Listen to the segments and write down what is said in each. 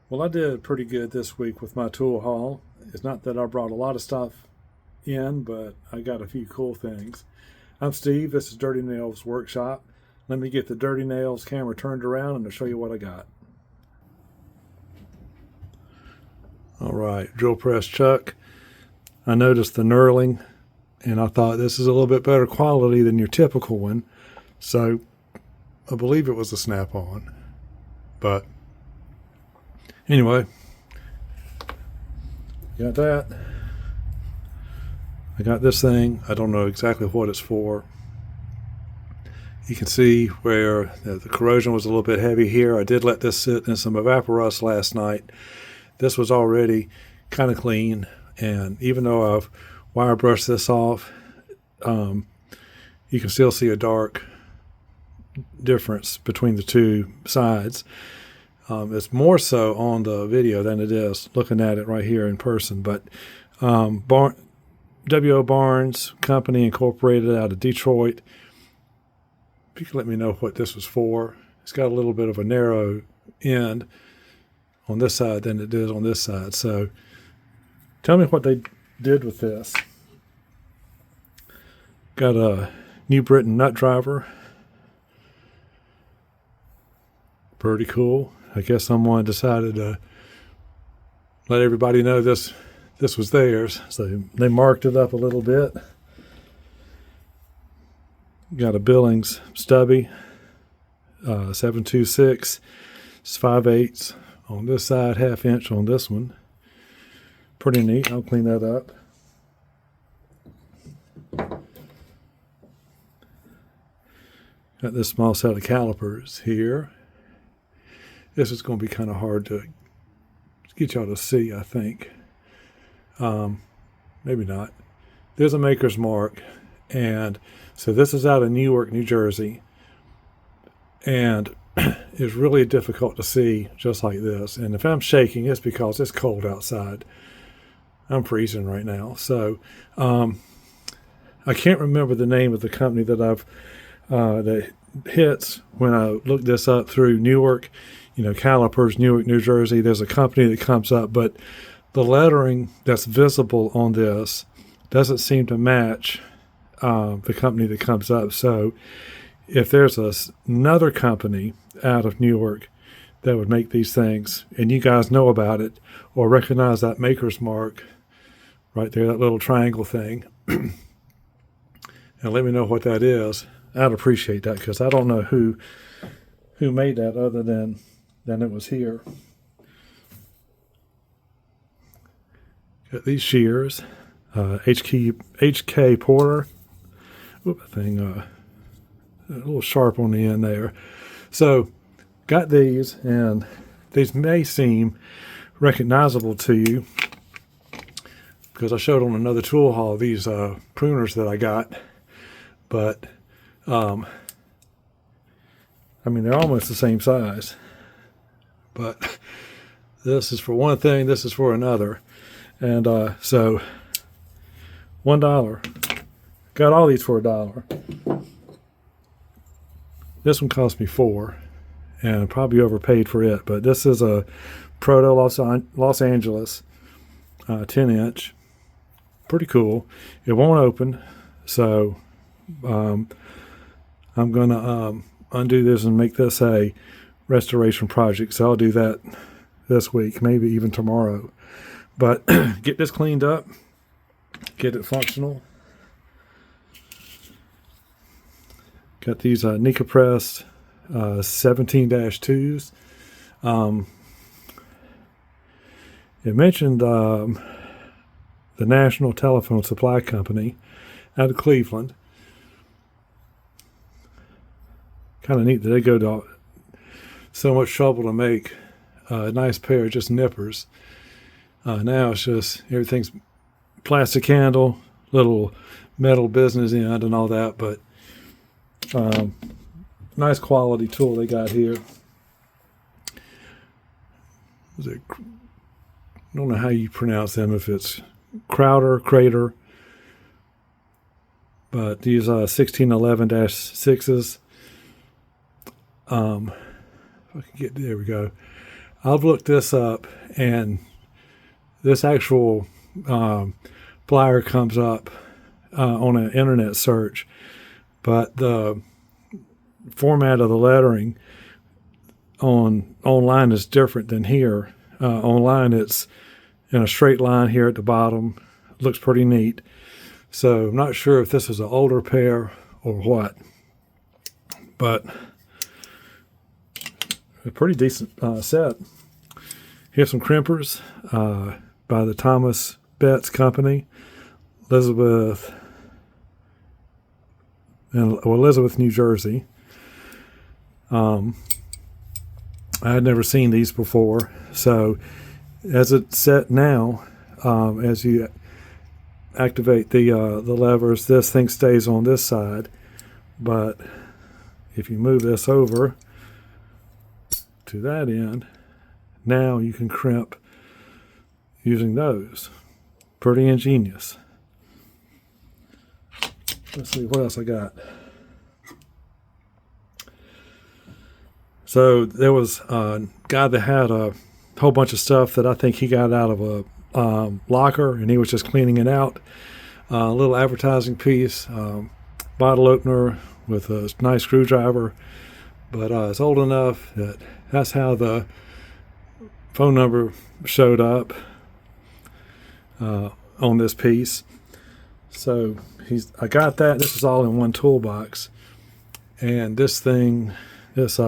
Well, I did pretty good this week with my tool haul. It's not that I brought a lot of stuff in, but I got a few cool things. I'm Steve. This is Dirty Nails Workshop. Let me get the Dirty Nails camera turned around and I'll show you what I got. All right, drill press chuck. I noticed the knurling and I thought this is a little bit better quality than your typical one. So I believe it was a Snap-on. But anyway, got that. I got this thing. I don't know exactly what it's for. You can see where the corrosion was a little bit heavy here. I did let this sit in some evaporust last night. This was already kind of clean, and even though I've wire brushed this off, you can still see a dark difference between the two sides. It's more so on the video than it is looking at it right here in person. But W.O. Barnes Company Incorporated out of Detroit. If you could let me know what this was for. It's got a little bit of a narrow end on this side than it is on this side. So tell me what they did with this. Got a New Britain nut driver. Pretty cool. I guess someone decided to let everybody know this was theirs. So they marked it up a little bit. Got a Billings stubby, 726. It's 5/8 on this side, 1/2 inch on this one. Pretty neat. I'll clean that up. Got this small set of calipers here. This is going to be kind of hard to get y'all to see, I think. Maybe not. There's a maker's mark. And so this is out of Newark, New Jersey. And it's really difficult to see just like this. And if I'm shaking, it's because it's cold outside. I'm freezing right now. So I can't remember the name of the company that that hits when I look this up through Newark, calipers, Newark, New Jersey. There's a company that comes up, but the lettering that's visible on this doesn't seem to match the company that comes up. So if there's another company out of Newark that would make these things and you guys know about it or recognize that maker's mark right there, that little triangle thing, and let me know what that is, I'd appreciate that, because I don't know who made that other than it was here. Got these shears, HK Porter. Whoop, that thing a little sharp on the end there. So got these, and these may seem recognizable to you because I showed on another tool haul these pruners that I got, but they're almost the same size, but this is for one thing, this is for another. And so $1. Got all these for $1. This one cost me $4, and I probably overpaid for it. But this is a Proto Los Angeles 10-inch. Pretty cool. It won't open, so I'm gonna undo this and make this a restoration project. So I'll do that this week, maybe even tomorrow. But get this cleaned up, get it functional. Got these Nika Press 17-2s. It mentioned the National Telephone Supply Company out of Cleveland. Kind of neat that they go to so much trouble to make a nice pair of just nippers. Now it's just everything's plastic handle, little metal business end and all that, but nice quality tool they got here. I don't know how you pronounce them, if it's Crater, but these 1611-6s. If I can get, there we go. I've looked this up, and this actual plier comes up on an internet search, but the format of the lettering online is different than here. Online, it's in a straight line here at the bottom. Looks pretty neat. So I'm not sure if this is an older pair or what, but a pretty decent set. Here's some crimpers by the Thomas Betts Company, Elizabeth, New Jersey. I had never seen these before, so as it's set now, as you activate the levers, this thing stays on this side, but if you move this over to that end, now you can crimp using those. Pretty ingenious. Let's see what else I got. So there was a guy that had a whole bunch of stuff that I think he got out of a locker, and he was just cleaning it out. A little advertising piece, bottle opener with a nice screwdriver, but it's old enough that that's how the phone number showed up on this piece. So I got that. This is all in one toolbox, and this thing, this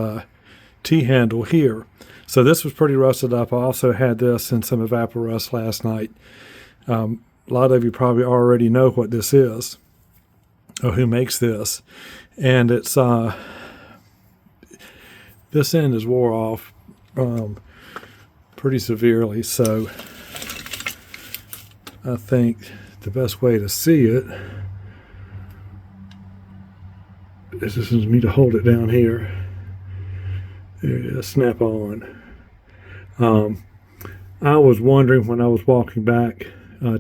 T-handle here. So this was pretty rusted up. I also had this in some Evaporust last night. A lot of you probably already know what this is, or who makes this, and it's this end is wore off pretty severely. So I think the best way to see it is just me to hold it down here. There it is, snap on. I was wondering when I was walking back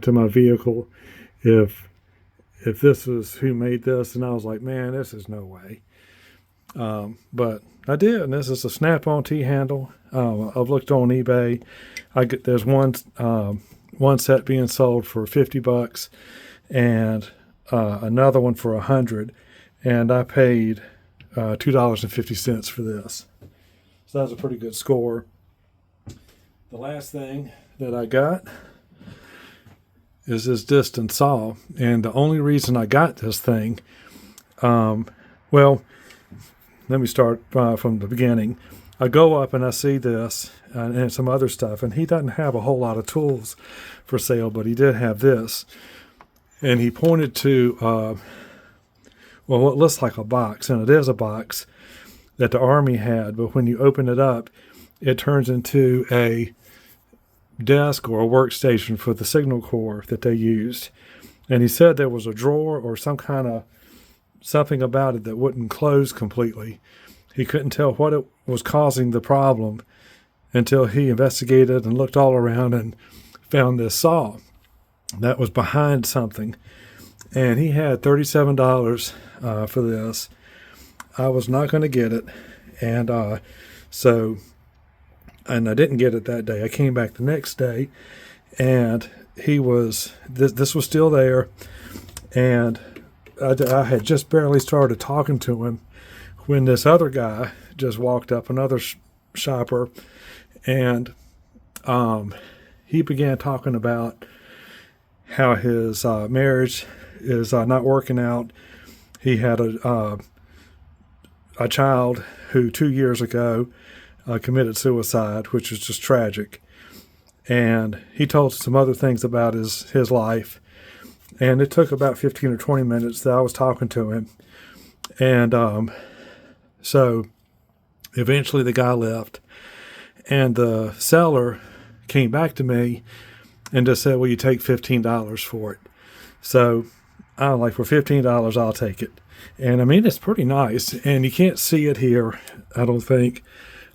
to my vehicle if this was who made this, and I was like, man, this is no way. But I did, and this is a snap-on T-handle. I've looked on eBay. There's one set being sold for $50 and another one for $100, and I paid $2.50 for this. So that was a pretty good score. The last thing that I got is this distance saw, and the only reason I got this thing, well, let me start from the beginning. I go up and I see this and some other stuff, and he doesn't have a whole lot of tools for sale, but he did have this. And he pointed to, what looks like a box, and it is a box that the Army had, but when you open it up, it turns into a desk or a workstation for the Signal Corps that they used. And he said there was a drawer or something about it that wouldn't close completely. He couldn't tell what it was causing the problem until he investigated and looked all around and found this saw that was behind something. And he had $37 for this. I was not going to get it, and I didn't get it that day. I came back the next day, and this was still there, and I had just barely started talking to him when this other guy just walked up, another shopper, and he began talking about how his marriage is not working out. He had a child who 2 years ago committed suicide, which is just tragic. And he told some other things about his life. And it took about 15 or 20 minutes that I was talking to him. And so eventually the guy left. And the seller came back to me and just said, well, you take $15 for it. So I'm like, for $15, I'll take it. And I mean, it's pretty nice, and you can't see it here, I don't think.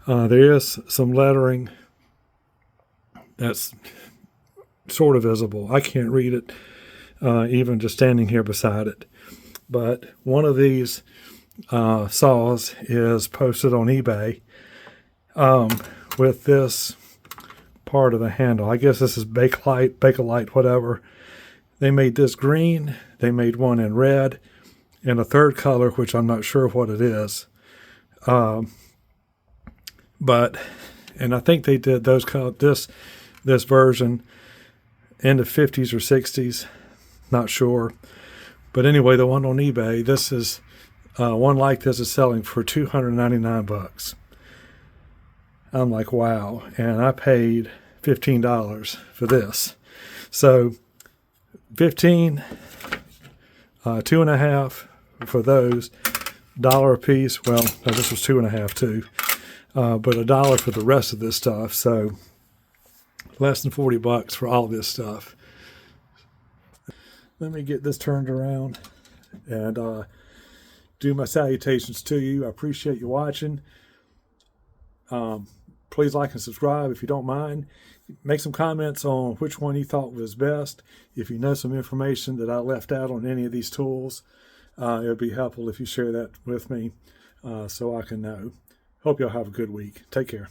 There is some lettering that's sort of visible. I can't read it, even just standing here beside it. But one of these saws is posted on eBay with this part of the handle. I guess this is Bakelite, whatever. They made this green. They made one in red and a third color, which I'm not sure what it is. And I think they did this version in the 50s or 60s. Not sure. But anyway, the one on eBay, this is one like this is selling for $299. I'm like, wow. And I paid $15 for this. So 15, 2.5 for those, $1 a piece. Well, no, this was 2.5 too. But $1 for the rest of this stuff. So less than $40 for all this stuff. Let me get this turned around and do my salutations to you. I appreciate you watching. Please like and subscribe if you don't mind. Make some comments on which one you thought was best. If you know some information that I left out on any of these tools, it would be helpful if you share that with me so I can know. Hope y'all have a good week. Take care.